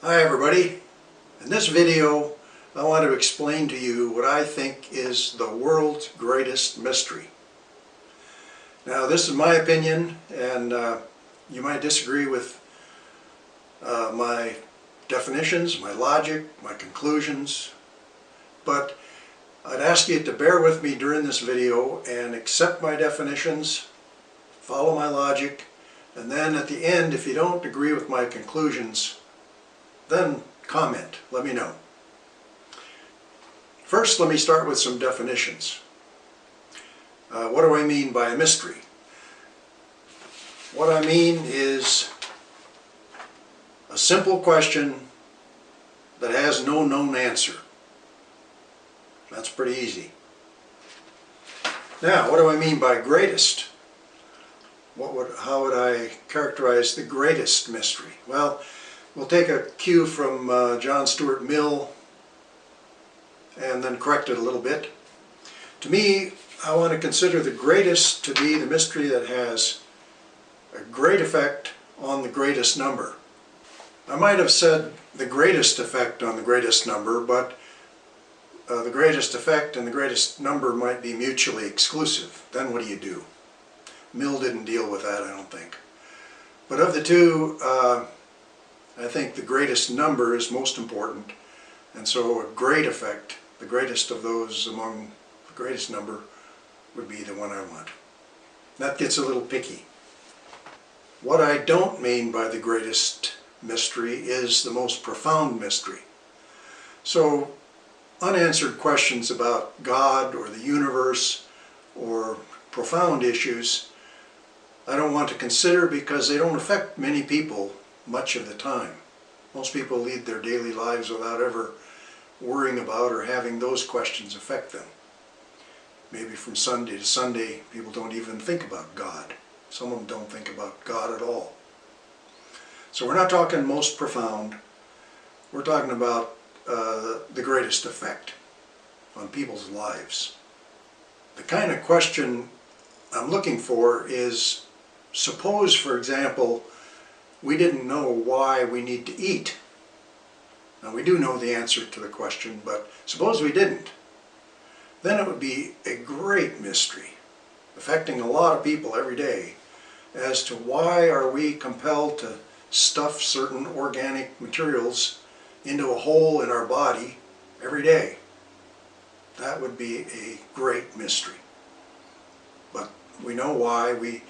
Hi everybody. In this video I want to explain to you what I think is the world's greatest mystery. Now this is my opinion, and you might disagree with my definitions, my logic, my conclusions, but I'd ask you to bear with me during this video and accept my definitions, follow my logic, and then at the end, if you don't agree with my conclusions, then comment, let me know. First, let me start with some definitions. What do I mean by a mystery? What I mean is a simple question that has no known answer. That's pretty easy. Now, what do I mean by greatest? How would I characterize the greatest mystery? Well, we'll take a cue from John Stuart Mill and then correct it a little bit. To me, I want to consider the greatest to be the mystery that has a great effect on the greatest number. I might have said the greatest effect on the greatest number, but the greatest effect and the greatest number might be mutually exclusive. Then what do? Mill didn't deal with that, I don't think. But of the two, I think the greatest number is most important, and so a great effect, the greatest of those among the greatest number, would be the one I want. That gets a little picky. What I don't mean by the greatest mystery is the most profound mystery. So unanswered questions about God or the universe or profound issues I don't want to consider because they don't affect many people much of the time. Most people lead their daily lives without ever worrying about or having those questions affect them. Maybe from Sunday to Sunday, people don't even think about God. Some of them don't think about God at all. So we're not talking most profound. We're talking about the greatest effect on people's lives. The kind of question I'm looking for is, suppose, for example, we didn't know why we need to eat. Now we do know the answer to the question, but suppose we didn't. Then it would be a great mystery, affecting a lot of people every day, as to why are we compelled to stuff certain organic materials into a hole in our body every day. That would be a great mystery. But we know why. We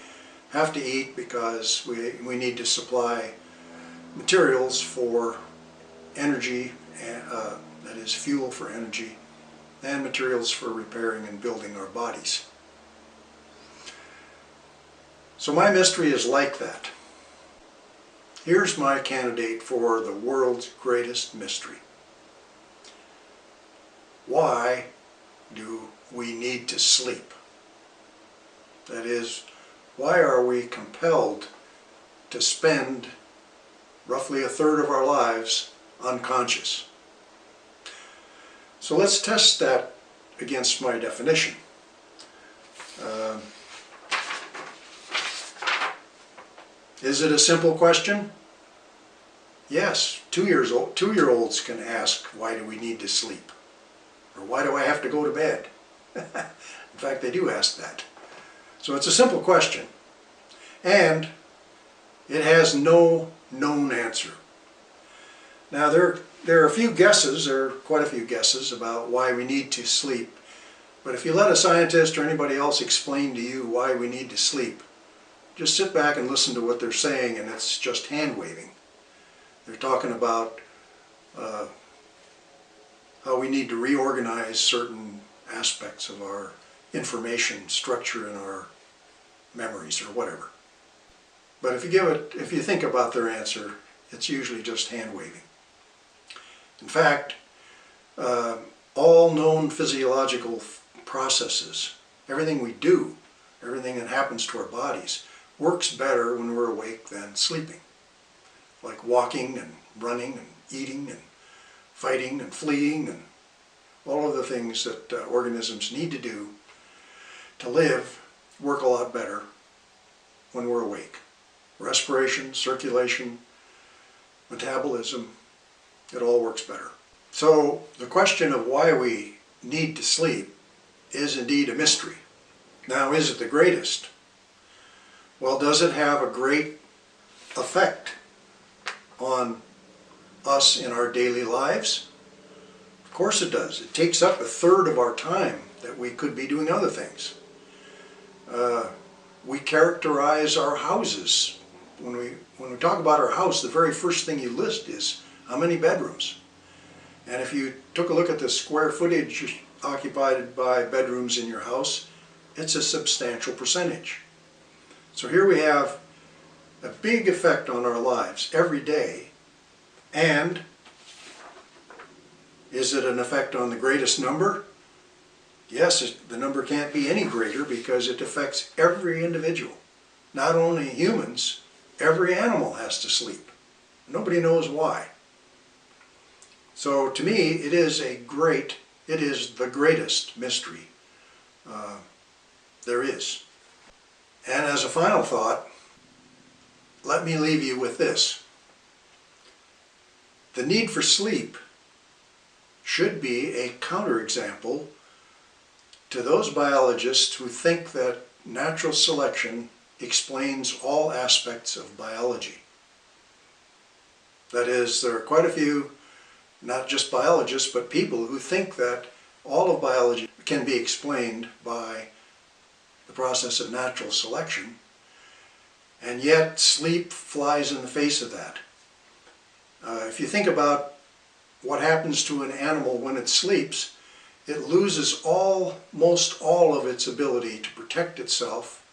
have to eat because we need to supply materials for energy, that is fuel for energy, and materials for repairing and building our bodies. So my mystery is like that. Here's my candidate for the world's greatest mystery. Why do we need to sleep? That is, why are we compelled to spend roughly a third of our lives unconscious? So let's test that against my definition. Is it a simple question? Yes, two-year-olds can ask, why do we need to sleep? Or why do I have to go to bed? In fact, they do ask that. So it's a simple question, and it has no known answer. Now there are a few guesses, there are quite a few guesses about why we need to sleep, but if you let a scientist or anybody else explain to you why we need to sleep, just sit back and listen to what they're saying, and it's just hand-waving. They're talking about how we need to reorganize certain aspects of our information structure in our memories or whatever. But if you think about their answer, it's usually just hand-waving. In fact, all known physiological processes, everything we do, everything that happens to our bodies, works better when we're awake than sleeping. Like walking and running and eating and fighting and fleeing and all of the things that organisms need to do to live work a lot better when we're awake. Respiration, circulation, metabolism, it all works better. So the question of why we need to sleep is indeed a mystery. Now, is it the greatest? Well, does it have a great effect on us in our daily lives? Of course it does. It takes up a third of our time that we could be doing other things. We characterize our houses. When we talk about our house, the very first thing you list is how many bedrooms. And if you took a look at the square footage occupied by bedrooms in your house, it's a substantial percentage. So here we have a big effect on our lives every day. And is it an effect on the greatest number? Yes, the number can't be any greater because it affects every individual. Not only humans, every animal has to sleep. Nobody knows why. So to me, it is the greatest mystery there is. And as a final thought, let me leave you with this. The need for sleep should be a counterexample to those biologists who think that natural selection explains all aspects of biology. That is, there are quite a few, not just biologists, but people who think that all of biology can be explained by the process of natural selection, and yet sleep flies in the face of that. If you think about what happens to an animal when it sleeps, it loses almost all of its ability to protect itself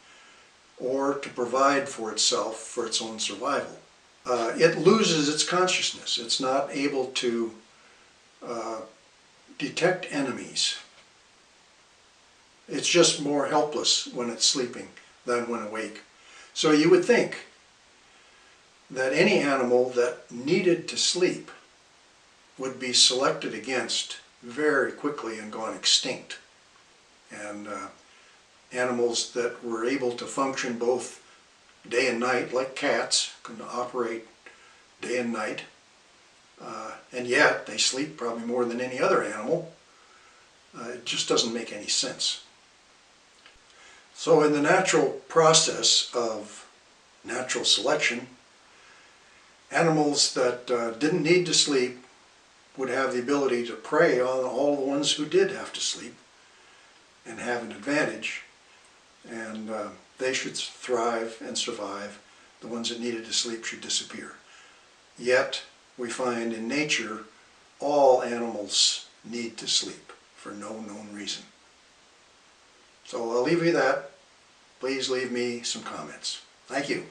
or to provide for itself for its own survival. It loses its consciousness. It's not able to detect enemies. It's just more helpless when it's sleeping than when awake. So you would think that any animal that needed to sleep would be selected against very quickly and gone extinct. And animals that were able to function both day and night, like cats, can operate day and night, and yet they sleep probably more than any other animal. It just doesn't make any sense. So in the natural process of natural selection, animals that didn't need to sleep would have the ability to prey on all the ones who did have to sleep and have an advantage, and they should thrive and survive. The ones that needed to sleep should disappear. Yet we find in nature all animals need to sleep for no known reason. So I'll leave you that. Please leave me some comments. Thank you.